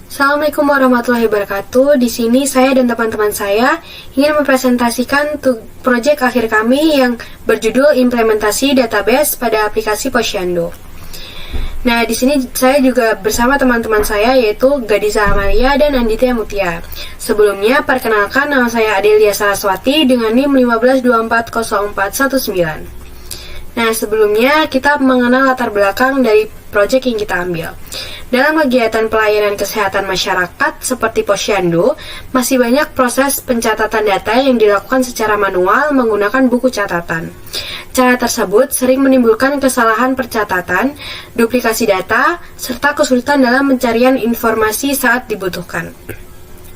Assalamualaikum warahmatullahi wabarakatuh. Di sini saya dan teman-teman saya ingin mempresentasikan proyek akhir kami yang berjudul implementasi database pada aplikasi Posyandu. Nah, di sini saya juga bersama teman-teman saya yaitu Gadisa Amalia dan Andita Mutia. Sebelumnya, perkenalkan nama saya Adelia Saraswati dengan NIM 15240419. Nah, sebelumnya kita mengenal latar belakang dari proyek yang kita ambil. Dalam kegiatan pelayanan kesehatan masyarakat seperti Posyandu, masih banyak proses pencatatan data yang dilakukan secara manual menggunakan buku catatan. Cara tersebut sering menimbulkan kesalahan percatatan, duplikasi data, serta kesulitan dalam pencarian informasi saat dibutuhkan.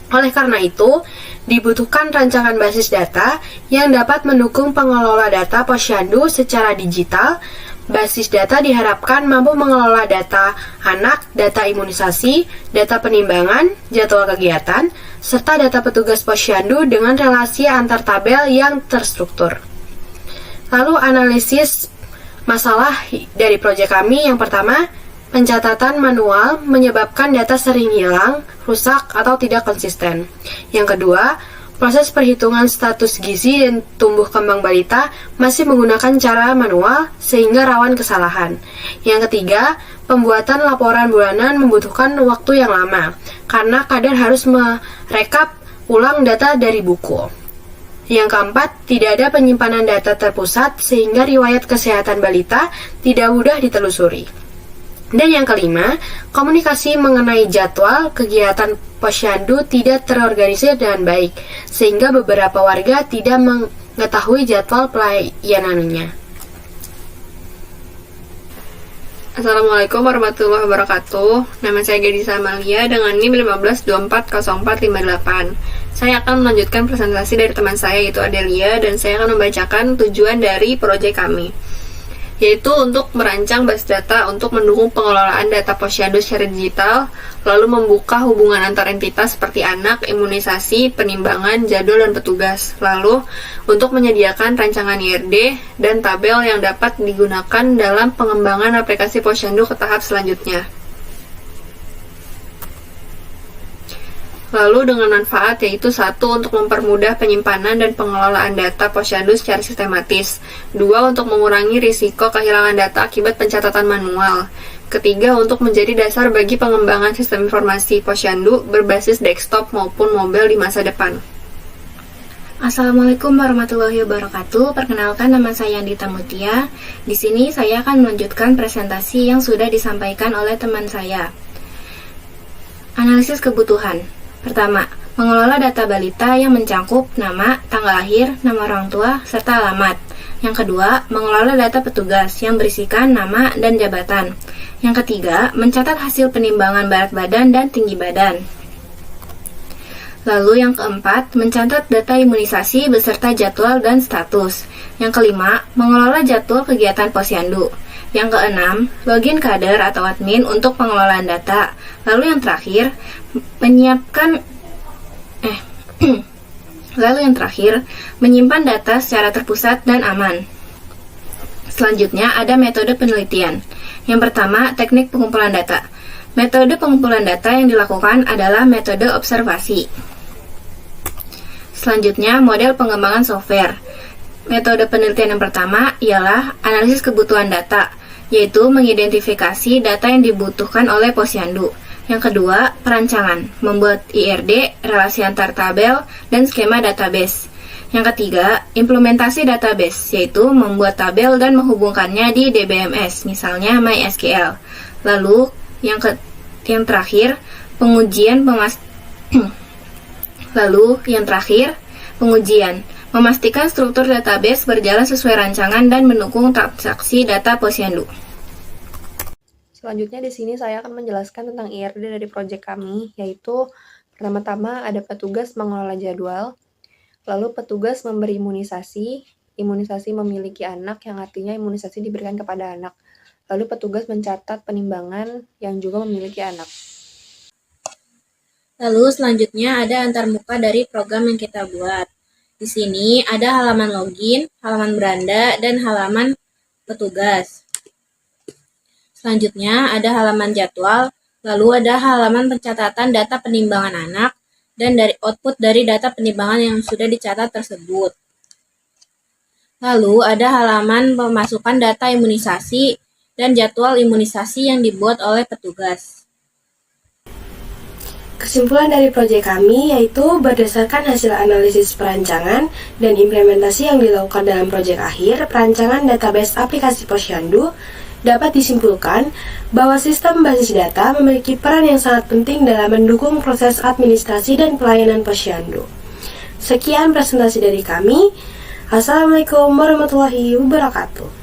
Oleh karena itu, dibutuhkan rancangan basis data yang dapat mendukung pengelola data Posyandu secara digital. Basis data diharapkan mampu mengelola data anak, data imunisasi, data penimbangan, jadwal kegiatan, serta data petugas Posyandu dengan relasi antar tabel yang terstruktur. Lalu analisis masalah dari proyek kami yang pertama, pencatatan manual menyebabkan data sering hilang, rusak, atau tidak konsisten. Yang kedua, proses perhitungan status gizi dan tumbuh kembang balita masih menggunakan cara manual sehingga rawan kesalahan. Yang ketiga, pembuatan laporan bulanan membutuhkan waktu yang lama karena kadang harus merekap ulang data dari buku. Yang keempat, tidak ada penyimpanan data terpusat sehingga riwayat kesehatan balita tidak mudah ditelusuri. Dan yang kelima, komunikasi mengenai jadwal kegiatan Posyandu tidak terorganisir dengan baik, sehingga beberapa warga tidak mengetahui jadwal pelayanannya. Assalamualaikum warahmatullahi wabarakatuh. Nama saya Gadisa Amalia dengan NIM 15240458. Saya akan melanjutkan presentasi dari teman saya yaitu Adelia, dan saya akan membacakan tujuan dari proyek kami, yaitu untuk merancang basis data untuk mendukung pengelolaan data Posyandu secara digital, lalu membuka hubungan antar entitas seperti anak, imunisasi, penimbangan, jadwal, dan petugas, lalu untuk menyediakan rancangan IRD dan tabel yang dapat digunakan dalam pengembangan aplikasi Posyandu ke tahap selanjutnya. Lalu dengan manfaat yaitu 1. Untuk mempermudah penyimpanan dan pengelolaan data Posyandu secara sistematis. 2. Untuk mengurangi risiko kehilangan data akibat pencatatan manual. Ketiga, untuk menjadi dasar bagi pengembangan sistem informasi Posyandu berbasis desktop maupun mobile di masa depan. Assalamualaikum warahmatullahi wabarakatuh. Perkenalkan, nama saya Andita Mutia. Di sini saya akan melanjutkan presentasi yang sudah disampaikan oleh teman saya. Analisis kebutuhan. Pertama, mengelola data balita yang mencangkup nama, tanggal lahir, nama orang tua, serta alamat. Yang kedua, mengelola data petugas yang berisikan nama dan jabatan. Yang ketiga, mencatat hasil penimbangan berat badan dan tinggi badan. Lalu yang keempat, mencatat data imunisasi beserta jadwal dan status. Yang kelima, mengelola jadwal kegiatan Posyandu. Yang keenam, login kader atau admin untuk pengelolaan data. Lalu yang terakhir, menyimpan data secara terpusat dan aman. Selanjutnya ada metode penelitian. Yang pertama, teknik pengumpulan data. Metode pengumpulan data yang dilakukan adalah metode observasi. Selanjutnya, model pengembangan software. Metode penelitian yang pertama ialah analisis kebutuhan data, yaitu mengidentifikasi data yang dibutuhkan oleh Posyandu. Yang kedua, perancangan, membuat IRD, relasi antar tabel, dan skema database. Yang ketiga, implementasi database, yaitu membuat tabel dan menghubungkannya di DBMS, misalnya MySQL. Lalu, yang terakhir, pengujian, memastikan struktur database berjalan sesuai rancangan dan mendukung transaksi data Posyandu. Selanjutnya di sini saya akan menjelaskan tentang IRD dari proyek kami, yaitu pertama-tama ada petugas mengelola jadwal, lalu petugas memberi imunisasi, imunisasi memiliki anak yang artinya imunisasi diberikan kepada anak, lalu petugas mencatat penimbangan yang juga memiliki anak. Lalu selanjutnya ada antarmuka dari program yang kita buat. Di sini ada halaman login, halaman beranda, dan halaman petugas. Selanjutnya ada halaman jadwal, Lalu ada halaman pencatatan data penimbangan anak dan dari output dari data penimbangan yang sudah dicatat tersebut. Lalu ada halaman pemasukan data imunisasi dan jadwal imunisasi yang dibuat oleh petugas. Kesimpulan dari proyek kami yaitu berdasarkan hasil analisis perancangan dan implementasi yang dilakukan dalam proyek akhir, perancangan database aplikasi Posyandu dapat disimpulkan bahwa sistem basis data memiliki peran yang sangat penting dalam mendukung proses administrasi dan pelayanan Posyandu. Sekian presentasi dari kami. Assalamualaikum warahmatullahi wabarakatuh.